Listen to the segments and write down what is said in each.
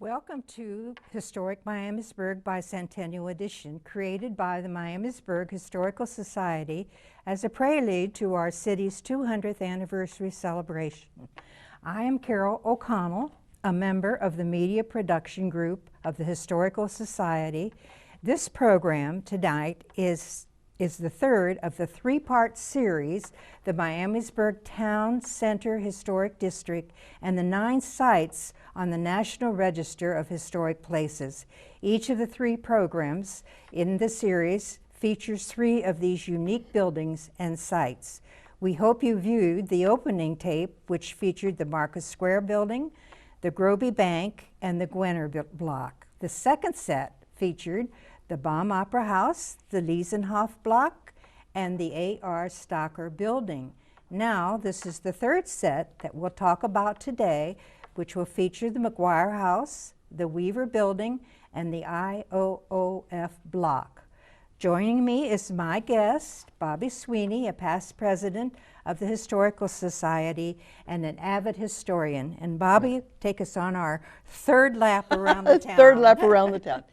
Welcome to Historic Miamisburg Bicentennial Edition, created by the Miamisburg Historical Society as a prelude to our city's 200th anniversary celebration. I am Carol O'Connell, a member of the media production group of the Historical Society. This program tonight is the third of the three-part series, the Miamisburg Town Center Historic District and the 9 sites on the National Register of Historic Places. Each of the 3 programs in the series features 3 of these unique buildings and sites. We hope you viewed the opening tape, which featured the Marcus Square Building, the Groby Bank, and the McGuire Block. The second set featured the Baum Opera House, the Hoff Block, and the A.R. Stocker Building. Now, this is the third set that we'll talk about today, which will feature the McGuire House, the Weaver Building, and the IOOF Block. Joining me is my guest, Bobby Sweeney, a past president of the Historical Society and an avid historian. And Bobby, take us on our third lap around the town. Third lap around the town.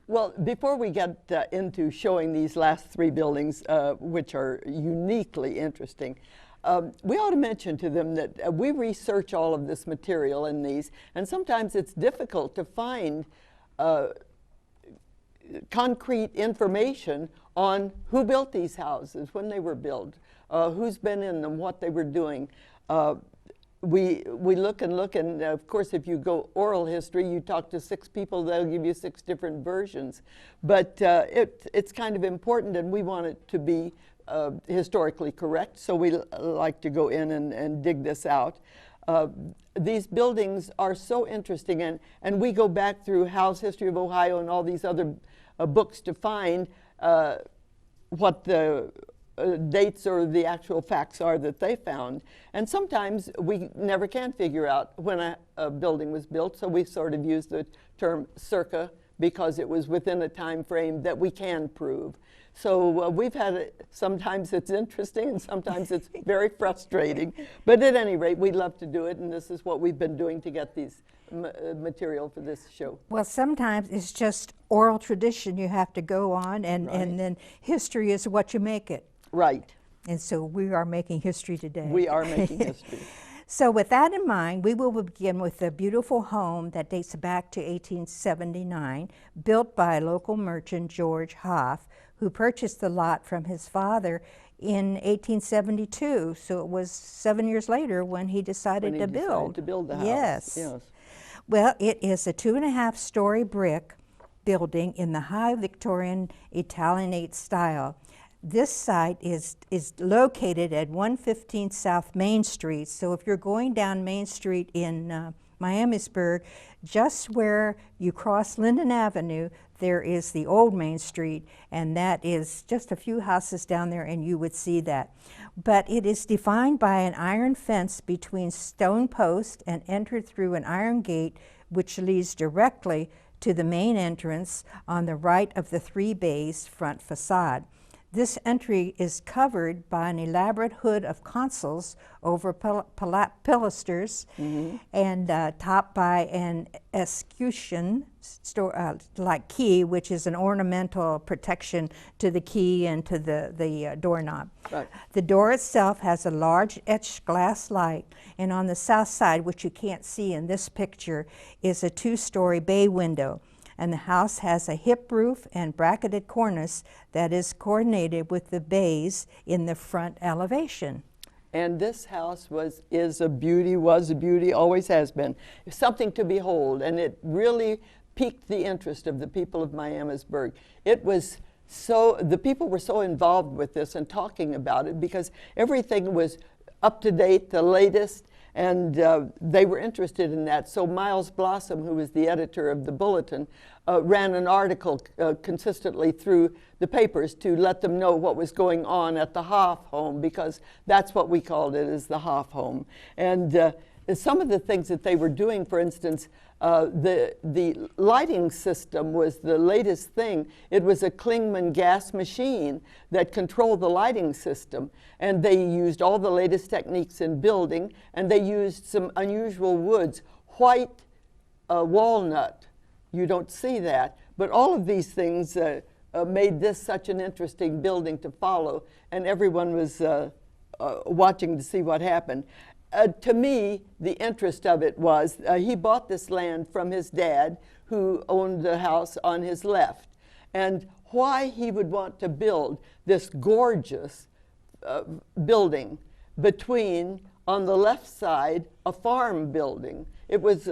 Well, before we get into showing these last 3 buildings, which are uniquely interesting, we ought to mention to them that we research all of this material in these, and sometimes it's difficult to find concrete information on who built these houses, when they were built, who's been in them, what they were doing. We look, and of course, if you go oral history, you talk to 6 people, they'll give you 6 different versions. But it's kind of important, and we want it to be historically correct, so we like to go in and dig this out. These buildings are so interesting, and we go back through Howe's History of Ohio and all these other books to find what the dates or the actual facts are that they found. And sometimes we never can figure out when a building was built, so we sort of use the term circa because it was within a time frame that we can prove. So we've had it, sometimes it's interesting and sometimes it's very frustrating, but at any rate, we love to do it, and this is what we've been doing to get these material for this show. Well, sometimes it's just oral tradition you have to go on, and then history is what you make it. Right. And so we are making history today. We are making history. So with that in mind, we will begin with a beautiful home that dates back to 1879, built by local merchant George Hoff, who purchased the lot from his father in 1872. So it was 7 years later when he decided to build the house. Yes. Well, it is a 2.5-story brick building in the high Victorian Italianate style. This site is located at 115 South Main Street. So if you're going down Main Street in Miamisburg, just where you cross Linden Avenue, there is the old Main Street, and that is just a few houses down there, and you would see that. But it is defined by an iron fence between stone posts and entered through an iron gate, which leads directly to the main entrance on the right of the 3 bays front facade. This entry is covered by an elaborate hood of consoles over pilasters and topped by an escutcheon like key, which is an ornamental protection to the key and to the doorknob. Right. The door itself has a large etched glass light, and on the south side, which you can't see in this picture, is a 2-story bay window. And the house has a hip roof and bracketed cornice that is coordinated with the bays in the front elevation. And this house is a beauty, always has been. Something to behold, and it really piqued the interest of the people of Miamisburg. It was the people were so involved with this and talking about it because everything was up to date, the latest, and they were interested in that. So Miles Blossom, who was the editor of the Bulletin, ran an article consistently through the papers to let them know what was going on at the Hoff Home, because that's what we called it, is the Hoff Home. And some of the things that they were doing, for instance, the lighting system was the latest thing. It was a Klingman gas machine that controlled the lighting system, and they used all the latest techniques in building, and they used some unusual woods, white walnut. You don't see that. But all of these things made this such an interesting building to follow, and everyone was watching to see what happened. To me, the interest of it was he bought this land from his dad, who owned the house on his left. And why he would want to build this gorgeous building between, on the left side, a farm building. It was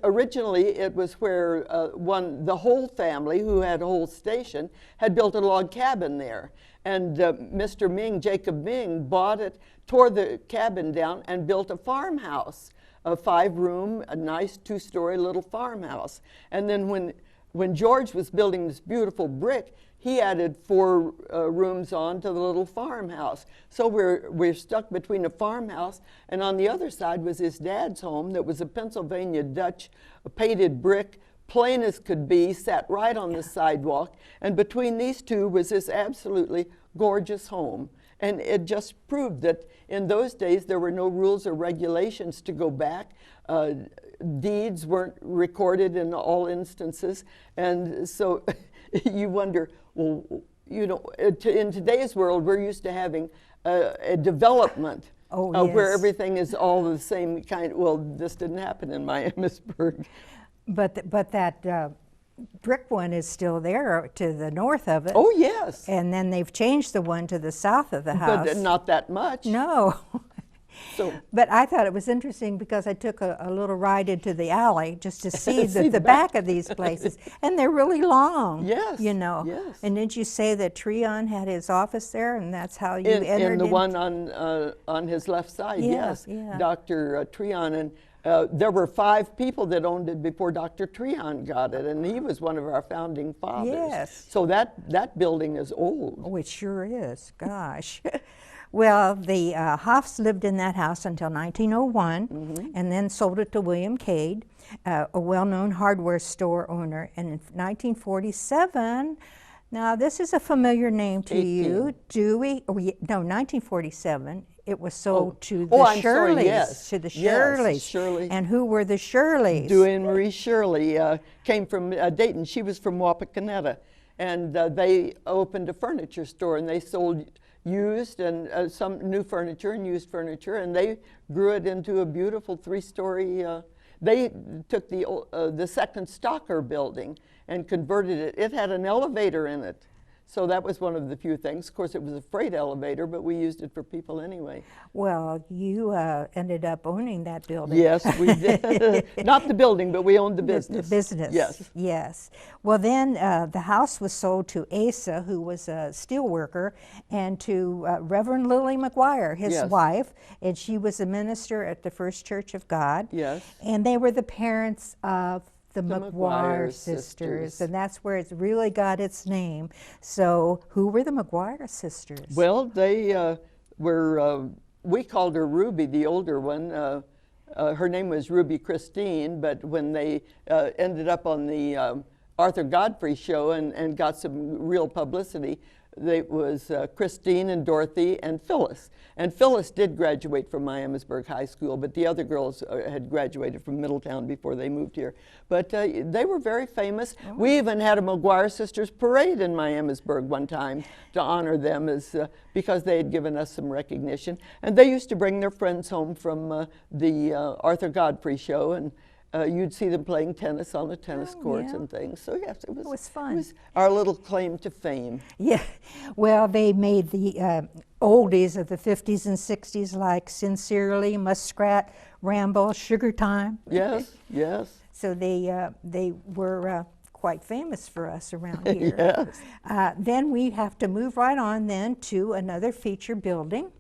originally it was where the whole family, who had a whole station, had built a log cabin there. And Mr. Ming, Jacob Ming, bought it, tore the cabin down, and built a farmhouse, a 5-room, a nice 2-story little farmhouse. And then when George was building this beautiful brick, he added 4 rooms on to the little farmhouse. So we're stuck between a farmhouse, and on the other side was his dad's home that was a Pennsylvania Dutch painted brick, plain as could be, sat right on the sidewalk. And between these two was this absolutely gorgeous home. And it just proved that in those days there were no rules or regulations to go back. Deeds weren't recorded in all instances. And so you wonder, well, you know, in today's world, we're used to having a development where everything is all the same kind. Well, this didn't happen in Miamisburg. But that brick one is still there to the north of it. Oh, yes. And then they've changed the one to the south of the house. But not that much. No. So, but I thought it was interesting because I took a little ride into the alley just to see the back of these places. And they're really long. Yes. You know. Yes. And didn't you say that Treon had his office there, and that's how you entered in the one on his left side, yes. Yeah. Dr. Treon. And there were 5 people that owned it before Dr. Treon got it, and he was one of our founding fathers. Yes. So that building is old. Oh, it sure is. Gosh. Well, the Hoffs lived in that house until 1901, and then sold it to William Cade, a well-known hardware store owner. And in 1947, now this is a familiar name to you, Dewey. No, 1947. It was sold to the Shirleys. Sorry, yes. To the Yes, Shirleys. Shirley. And who were the Shirleys? Dewey and Marie Shirley came from Dayton. She was from Wapakoneta. And they opened a furniture store, and they sold used and some new furniture and used furniture, and they grew it into a beautiful 3-story. They took the second Stocker building and converted it. It had an elevator in it. So that was one of the few things. Of course, it was a freight elevator, but we used it for people anyway. Well, you ended up owning that building. Yes, we did. Not the building, but we owned the business. The business. Yes. Yes. Well, then the house was sold to Asa, who was a steel worker, and to Reverend Lily McGuire, his wife, and she was a minister at the First Church of God. Yes. And they were the parents of the McGuire sisters, and that's where it's really got its name. So who were the McGuire sisters? Well, they were, we called her Ruby, the older one. Her name was Ruby Christine, but when they ended up on the Arthur Godfrey show and got some real publicity, it was Christine and Dorothy and Phyllis. And Phyllis did graduate from Miamisburg High School, but the other girls had graduated from Middletown before they moved here. But they were very famous. Oh. We even had a McGuire Sisters parade in Miamisburg one time to honor them because they had given us some recognition. And they used to bring their friends home from the Arthur Godfrey show, and you'd see them playing tennis on the tennis courts and things. So yes, it was fun. It was our little claim to fame. Yeah, well, they made the oldies of the 50s and 60s like Sincerely, Muskrat, Ramble, Sugar Time. Yes, yes. So they were quite famous for us around here. Yes. Then we have to move right on then to another feature building,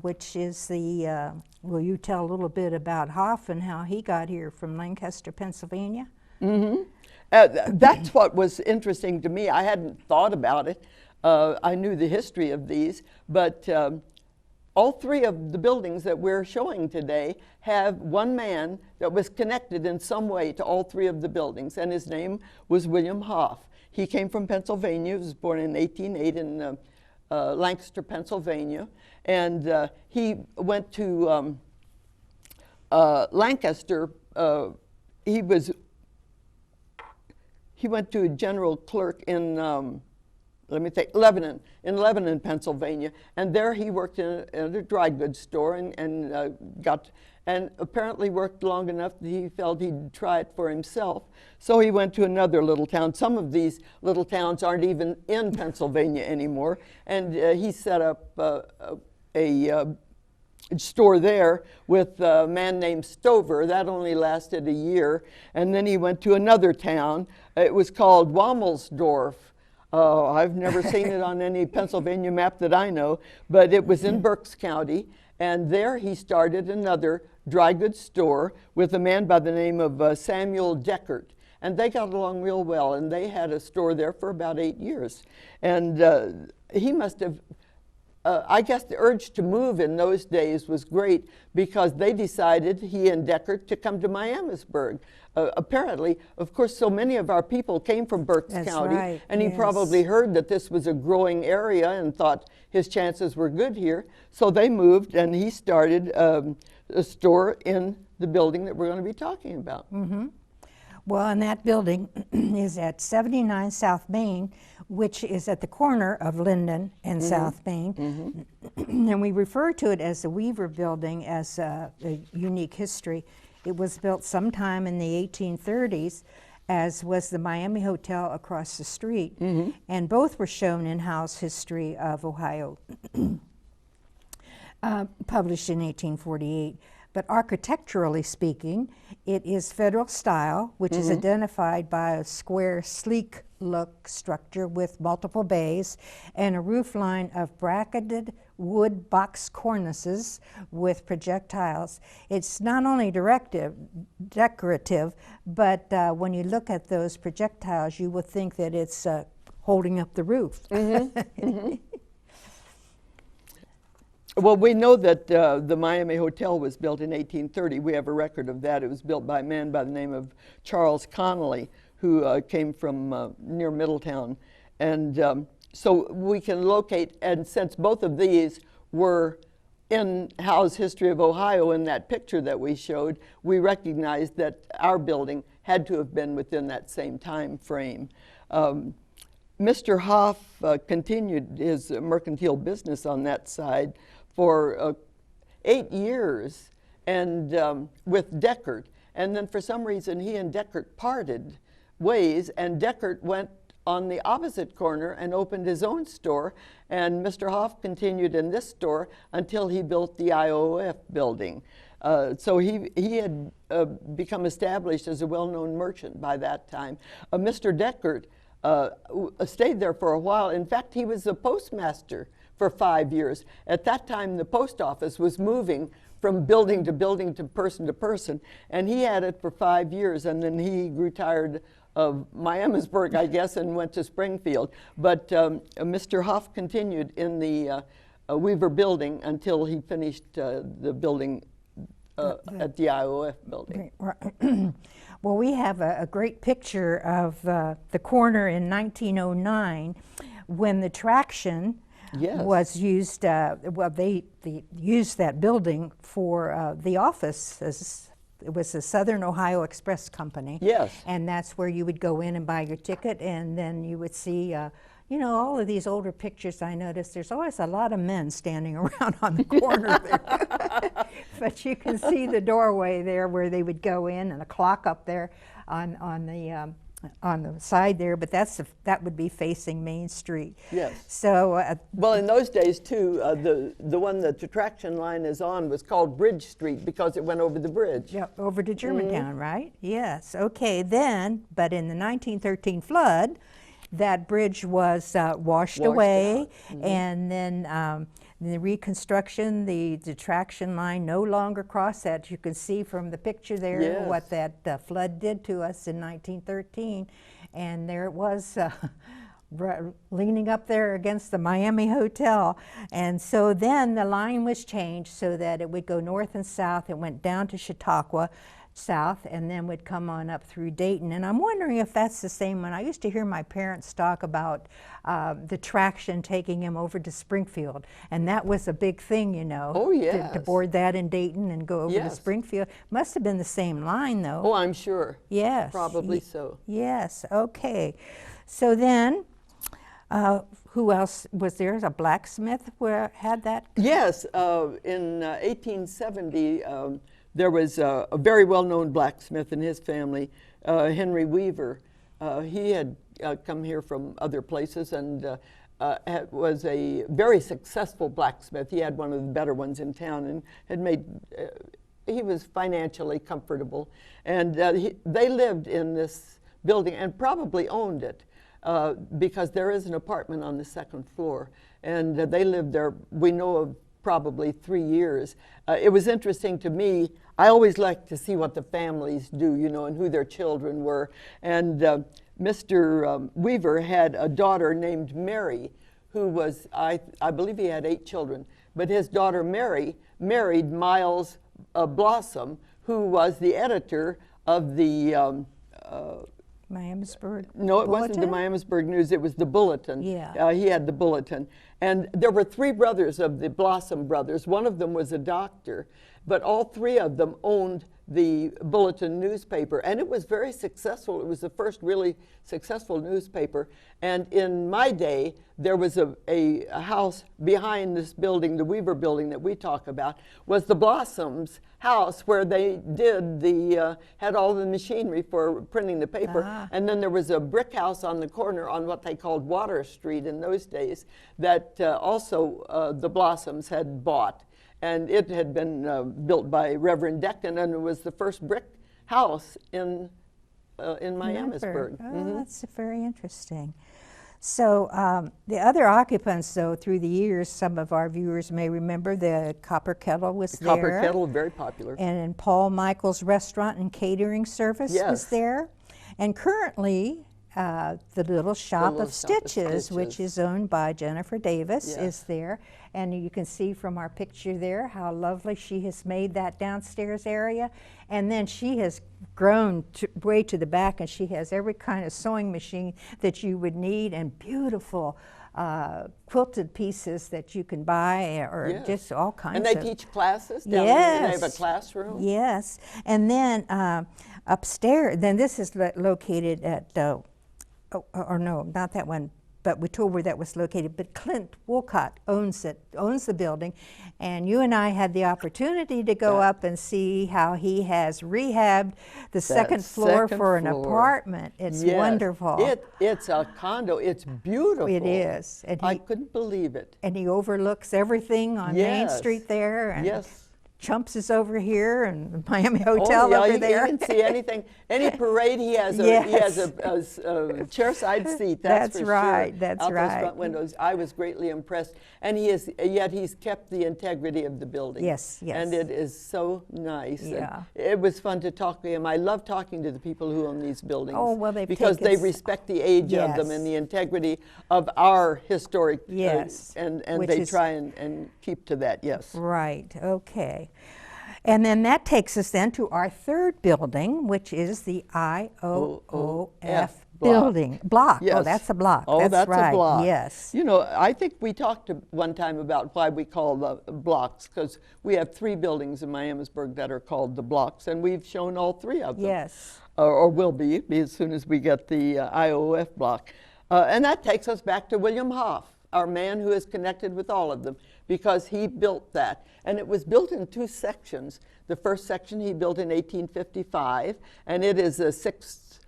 which is the, will you tell a little bit about Hoff and how he got here from Lancaster, Pennsylvania? Mm-hmm. That's what was interesting to me. I hadn't thought about it. I knew the history of these, but all 3 of the buildings that we're showing today have one man that was connected in some way to all 3 of the buildings, and his name was William Hoff. He came from Pennsylvania. He was born in 1808 in Lancaster, Pennsylvania, and he went to Lancaster he went to a general clerk in, let me think, Lebanon, Pennsylvania, and there he worked in a dry goods store and apparently worked long enough that he felt he'd try it for himself. So he went to another little town. Some of these little towns aren't even in Pennsylvania anymore, and he set up a store there with a man named Stover. That only lasted a year, and then he went to another town. It was called Womelsdorf. I've never seen it on any Pennsylvania map that I know, but it was in Berks County, and there he started another dry goods store with a man by the name of Samuel Deckert, and they got along real well, and they had a store there for about 8 years. And he must have, I guess the urge to move in those days was great, because they decided, he and Deckert, to come to Miamisburg. Apparently, of course, so many of our people came from Berks County, right, and he yes. probably heard that this was a growing area and thought his chances were good here. So they moved, and he started a store in the building that we're going to be talking about. Mm-hmm. Well, and that building is at 79 South Main, which is at the corner of Linden and South Main. And we refer to it as the Weaver Building as a unique history. It was built sometime in the 1830s, as was the Miami Hotel across the street. And both were shown in House History of Ohio, published in 1848. But architecturally speaking, it is Federal style, which is identified by a square, sleek look structure with multiple bays and a roof line of bracketed wood box cornices with projectiles. It's not only decorative, but when you look at those projectiles, you will think that it's holding up the roof. Well, we know that the Miami Hotel was built in 1830. We have a record of that. It was built by a man by the name of Charles Connolly, who came from near Middletown. And so we can locate, and since both of these were in Howe's History of Ohio in that picture that we showed, we recognize that our building had to have been within that same time frame. Mr. Hoff continued his mercantile business on that side for 8 years, and with Deckert. And then for some reason he and Deckert parted ways, and Deckert went on the opposite corner and opened his own store, and Mr. Hoff continued in this store until he built the IOOF building. So he had become established as a well-known merchant by that time. Mr. Deckert stayed there for a while. In fact, he was a postmaster for 5 years. At that time, the post office was moving from building to building to person, and he had it for 5 years, and then he grew tired of Miamisburg, I guess, and went to Springfield. But Mr. Hoff continued in the Weaver building until he finished the building at the IOOF building. Right. Well, we have a great picture of the corner in 1909 when the traction was used. Well, they used that building for the office. It was the Southern Ohio Express Company. Yes. And that's where you would go in and buy your ticket, and then you would see, you know, all of these older pictures. I noticed there's always a lot of men standing around on the corner there. But you can see the doorway there where they would go in, and a clock up there on the side there. But that would be facing Main Street. Yes. So well, in those days too, the one that the traction line is on was called Bridge Street because it went over the bridge. yeah, over to Germantown, right? Yes. Okay. Then, but in the 1913 flood, that bridge was washed away, and then the reconstruction, the traction line no longer crossed that. You can see from the picture there what that flood did to us in 1913, and there it was leaning up there against the Miami Hotel. And so then the line was changed so that it would go north and south. It went down to Chautauqua, south and then would come on up through Dayton. And I'm wondering if that's the same one. I used to hear my parents talk about the traction taking him over to Springfield, and that was a big thing, you know. Oh, yes. To board that in Dayton and go over to Yes. Springfield. Must have been the same line, though. Oh, I'm sure. Yes. Probably so. Yes, okay. So then, who else was there? A blacksmith where had that? Yes, in 1870, there was a very well-known blacksmith in his family, Henry Weaver. He had come here from other places and was a very successful blacksmith. He had one of the better ones in town and had made, he was financially comfortable. And they lived in this building and probably owned it because there is an apartment on the second floor. And they lived there, we know of probably 3 years. It was interesting to me. I always like to see what the families do, you know, and who their children were. And Mr. Weaver had a daughter named Mary, who was, I believe he had 8 children, but his daughter Mary married Miles Blossom, who was the editor of the Miamisburg. No, it wasn't the Bulletin? Miamisburg News, it was the Bulletin. Yeah. He had the Bulletin. And there were 3 brothers of the Blossom brothers. One of them was a doctor, but all 3 of them owned the Bulletin newspaper. And it was very successful. It was the first really successful newspaper. And in my day, there was a house behind this building, the Weaver building that we talk about, was the Blossoms house where they did the, had all the machinery for printing the paper. Ah. And then there was a brick house on the corner on what they called Water Street in those days that also the Blossoms had bought. And it had been built by Reverend Deccan, and it was the first brick house in Miamisburg. Oh, that's very interesting. So the other occupants, though, through the years, some of our viewers may remember the Copper Kettle was there. Copper Kettle, very popular. And Paul Michael's Restaurant and Catering Service was Yes. there. And currently, the Little Shop Little of Shop of Stitches, which Stitches. is owned by Jennifer Davis, Yes. is there. And you can see from our picture there how lovely she has made that downstairs area. And then she has grown way to the back, and she has every kind of sewing machine that you would need, and beautiful quilted pieces that you can buy, or Yes. just all kinds And of. they teach classes down there. They have a Yes. classroom. Yes, and then upstairs, then this is located at, or no, not that one, but we told where that was located, but Clint Wolcott owns it, owns the building, and you and I had the opportunity to go up and see how he has rehabbed the second floor second for an floor. apartment. It's Yes. wonderful. It's a condo. It's beautiful. It is. And I he, couldn't believe it. and he overlooks everything on Main Yes. Street there. And Yes. Chumps is over here, and the Miami Hotel yeah, over you there. can see anything. Any parade, he has a, Yes. a chairside seat. That's for right, sure. that's Out right. those front windows. I was greatly impressed, and yet he's kept the integrity of the building. Yes, yes. And it is so nice. And Yeah. it was fun to talk to him. I love talking to the people who own these buildings. Oh, well, they've because they taken respect the age of them Yes. and the integrity of our historic. Yes, And which they is- try and keep to that. Yes. Right, okay. And then that takes us then to our third building, which is the IOOF building. Block. Oh, Yes. that's a block. Oh, that's right. a block. Yes. You know, I think we talked one time about why we call the blocks, because we have 3 buildings in Miamisburg that are called the blocks, and we've shown all 3 of them. Yes. Or will be as soon as we get the IOOF block. And that takes us back to William Hoff, our man who is connected with all of them, because he built that. And it was built in 2 sections. The first section he built in 1855, and it is a 6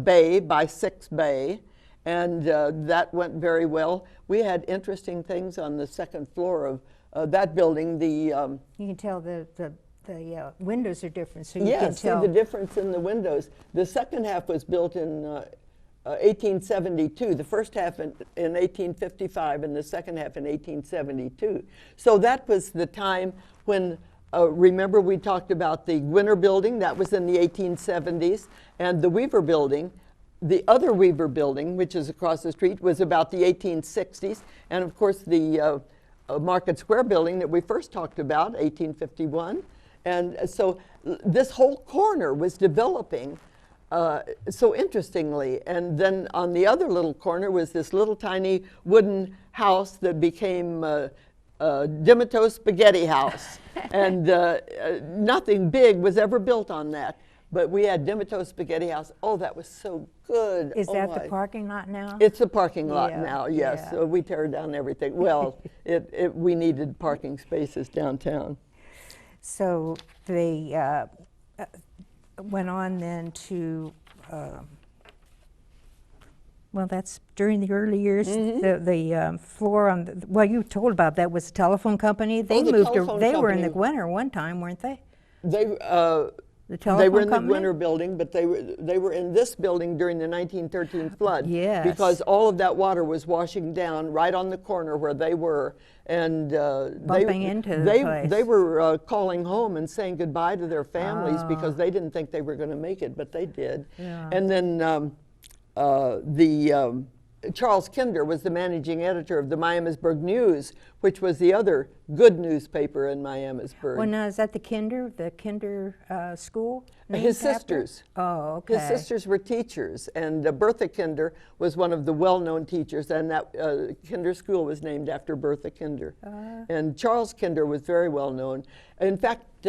bay by 6 bay, and that went very well. We had interesting things on the second floor of that building. You can tell the windows are different, so you can Yes, see tell. the difference in the windows. The second half was built in 1872, the first half in 1855, and the second half in 1872. So that was the time when, remember we talked about the Winter Building, that was in the 1870s, and the Weaver Building, the other Weaver Building, which is across the street, was about the 1860s, and of course the Market Square Building that we first talked about, 1851, And so this whole corner was developing so interestingly. And then on the other little corner was this little tiny wooden house that became Dimito Spaghetti House. And nothing big was ever built on that. But we had Dimito Spaghetti House. Oh, that was so good. Is oh that my. the parking lot now? It's a parking lot Yeah, now, yes. yeah. So we tear down everything. Well, we needed parking spaces downtown. So they went on then to, well, that's during the early years. The floor on the, well, you told about that was a telephone company. They the moved. telephone They were in the company. Gwinner one time, weren't they? They The telephone they were in company? the Gwinner building, but they were in this building during the 1913 flood. Yes. Because all of that water was washing down right on the corner where they were, and Bumping into the place. They were calling home and saying goodbye to their families because they didn't think they were going to make it, but they did. Yeah. And then Charles Kinder was the managing editor of the Miamisburg News, which was the other good newspaper in Miamisburg. Well, now is that the Kinder school? named His after? sisters. Oh, okay. His sisters were teachers, and Bertha Kinder was one of the well-known teachers, and that Kinder School was named after Bertha Kinder. And Charles Kinder was very well known. In fact,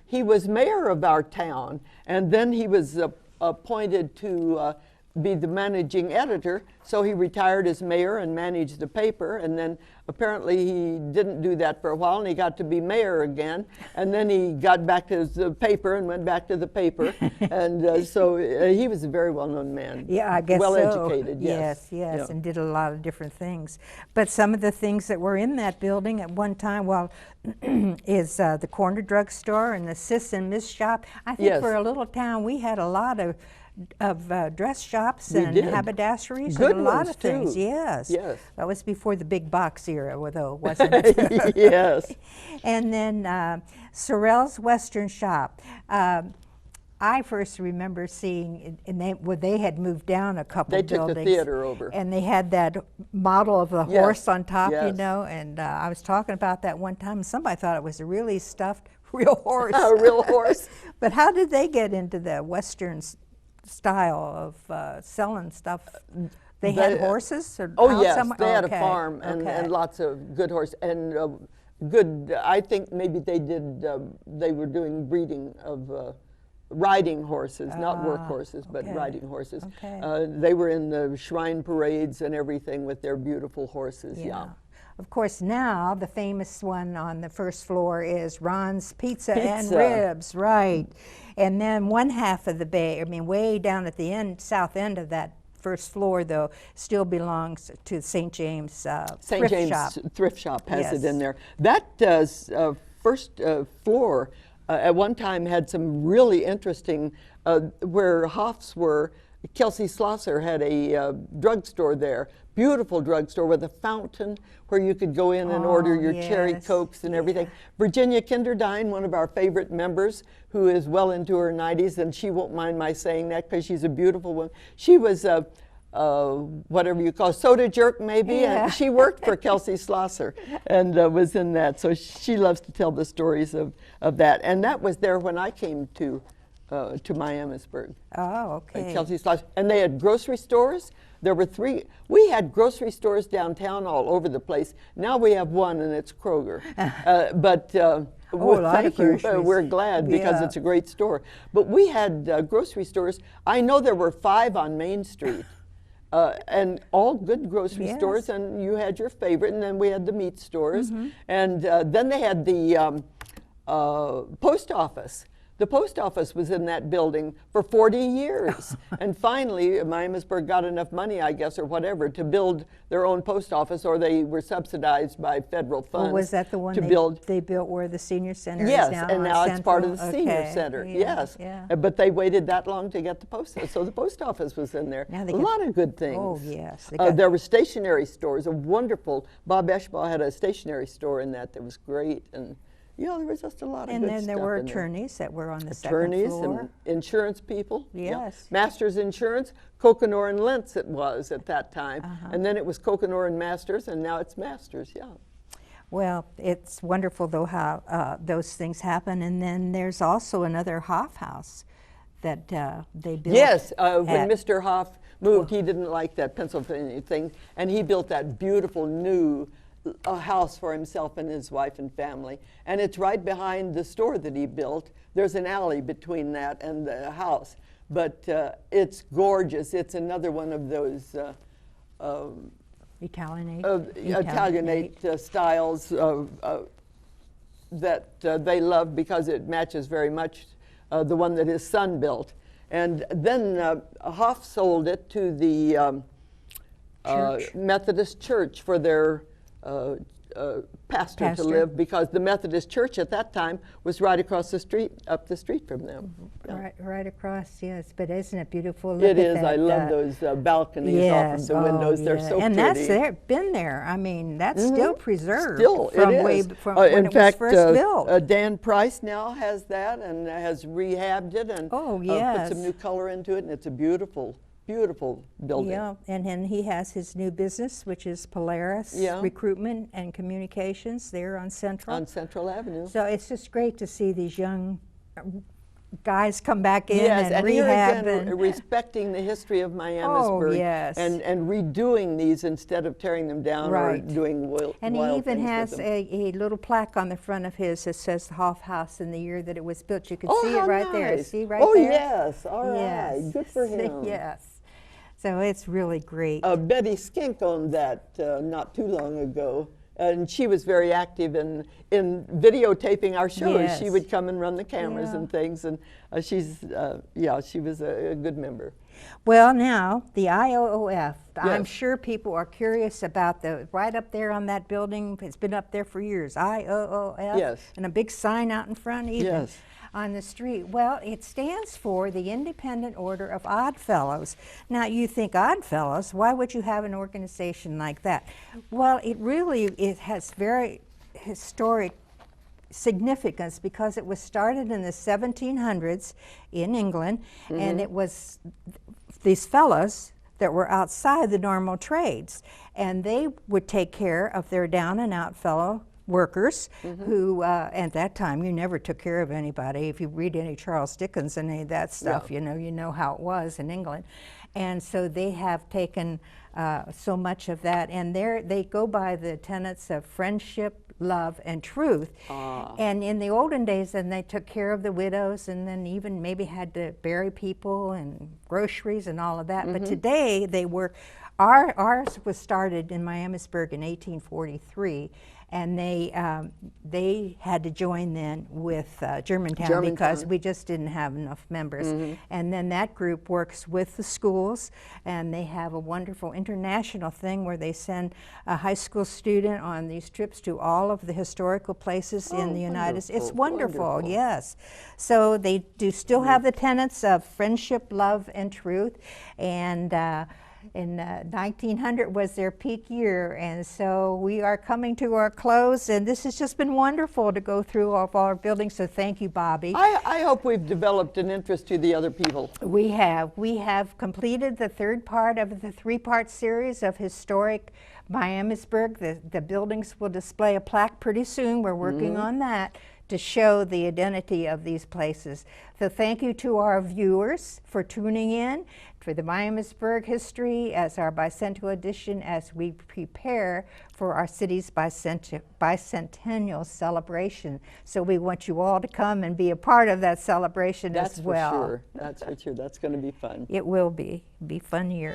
he was mayor of our town, and then he was appointed to be the managing editor, so he retired as mayor and managed the paper, and then apparently he didn't do that for a while, and he got to be mayor again, and then he got back to the paper and went back to the paper, and so he was a very well-known man. Yeah, I guess well so. educated, yes. Yes, Yeah. and did a lot of different things. But some of the things that were in that building at one time, well, is the corner drugstore and the Sis and Miss shop. I think Yes. for a little town, we had a lot of dress shops We and did. haberdasheries Good and a lot ones, of things. too. Yes. Yes. That was before the big box era, though, wasn't it? Yes. And then Sorrell's Western Shop. I first remember seeing, and they had moved down a couple They took the buildings. theater over. And they had that model of the Yes, horse on top, you yes. know, and I was talking about that one time, and somebody thought it was a really stuffed real horse. A real horse. But how did they get into the Western style of selling stuff? They had horses? Or Oh out yes, somewhere? they had a Okay, farm okay. and lots of good horses and good. I think maybe they did. They were doing breeding of riding horses, not work horses, but okay, riding horses. okay. They were in the shrine parades and everything with their beautiful horses. Yeah. Of course, now the famous one on the first floor is Ron's Pizza and Pizza. Ribs, right? And then one half of the bay, I mean, way down at the end, south end of that first floor, though, still belongs to St. James St. Thrift James Shop. Thrift Shop has Yes. it in there. That first floor at one time had some really interesting, where Hoffs were. Kelsey Schlosser had a drugstore there, beautiful drugstore with a fountain where you could go in and order your cherry yes. Cokes and everything. Virginia Kinderdine, one of our favorite members, who is well into her 90s, and she won't mind my saying that because she's a beautiful woman. She was whatever you call soda jerk maybe, Yeah. and she worked for Kelsey Schlosser and was in that. So she loves to tell the stories of that. And that was there when I came to Miamisburg. Oh, okay. Kelsey Schlosser. And they had grocery stores. There were 3. We had grocery stores downtown all over the place. Now we have one, and it's Kroger. But a lot of thank you. groceries. We're glad because Yeah. it's a great store. But we had grocery stores. I know there were 5 on Main Street. And all good grocery Yes. stores, and you had your favorite, and then we had the meat stores, Mm-hmm. and then they had the post office. The post office was in that building for 40 years. And finally, Miamisburg got enough money, I guess, or whatever, to build their own post office, or they were subsidized by federal funds. Was that the one to they build? they built where the senior center Yes, is now? and on now it's part of the Central? senior Okay, center. yeah, Yes, yeah. But they waited that long to get the post office. So the post office was in there. Now A they got- lot of good things. Oh, yes. They got- There were stationery stores. A wonderful Bob Eschbaugh had a stationery store in that was great, and there was just a lot of And good then there stuff were in there. attorneys that were on the Attorneys second floor. and insurance people. Yes. Masters Insurance, Coconor and Lentz it was at that time. Uh-huh. And then it was Coconor and Masters, and now it's Masters, yeah. Well, it's wonderful though how those things happen. And then there's also another Hoff House that they built. Yes, when Mr. Hoff moved, he didn't like that Pennsylvania thing, and he built that beautiful new house for himself and his wife and family. And it's right behind the store that he built. There's an alley between that and the house. But it's gorgeous. It's another one of those Italianate styles that they love because it matches very much the one that his son built. And then Hoff sold it to the Methodist Church for their pastor to live, because the Methodist Church at that time was right across the street, up the street from them. Right across, yes. But isn't it beautiful? It is. I love those balconies off of the windows. They're so and pretty. That's been there. I mean, that's still preserved. Still, from it way is. from when in fact, it was first built. Dan Price now has that and has rehabbed it and put some new color into it, and it's a beautiful building. Yeah, and then he has his new business, which is Polaris Recruitment and Communications there on Central. On Central Avenue. So it's just great to see these young guys come back in and rehab. Here again, respecting the history of Miamisburg and redoing these instead of tearing them down or doing wild And he even has a a little plaque on the front of his that says the Hoff House and the year that it was built. You can see it right there. See right there? Oh, yes. All right. Good for him. Yes. So it's really great. Betty Skink owned that not too long ago, and she was very active in videotaping our shows. Yes. She would come and run the cameras and things, and she was a good member. Well, now the IOOF. I'm sure people are curious about right up there on that building. It's been up there for years. IOOF. Yes. And a big sign out in front even. Yes. On the street. Well, it stands for the Independent Order of Odd Fellows. Now, you think Odd Fellows, why would you have an organization like that? Well, it has very historic significance because it was started in the 1700s in England, and it was these fellows that were outside the normal trades, and they would take care of their down and out fellow workers who, at that time, you never took care of anybody. If you read any Charles Dickens and any of that stuff, you know how it was in England. And so they have taken so much of that, and they go by the tenets of friendship, love, and truth. And in the olden days, then they took care of the widows, and then even maybe had to bury people and groceries and all of that. But today they work. Ours was started in Miamisburg in 1843. And they had to join then with Germantown because we just didn't have enough members. And then that group works with the schools, and they have a wonderful international thing where they send a high school student on these trips to all of the historical places in the United States. It's wonderful, yes. So they do still have the tenets of friendship, love, and truth. And in 1900 was their peak year, and so we are coming to our close, and this has just been wonderful to go through all of our buildings, so thank you, Bobby. I hope we've developed an interest to the other people. We have completed the third part of the three-part series of historic Miamisburg. The buildings will display a plaque pretty soon. We're working on that to show the identity of these places. So thank you to our viewers for tuning in for the Miamisburg history as our bicentennial edition as we prepare for our city's bicentennial celebration. So we want you all to come and be a part of that celebration as well. That's for sure. That's for sure. That's going to be fun. It will be a fun year.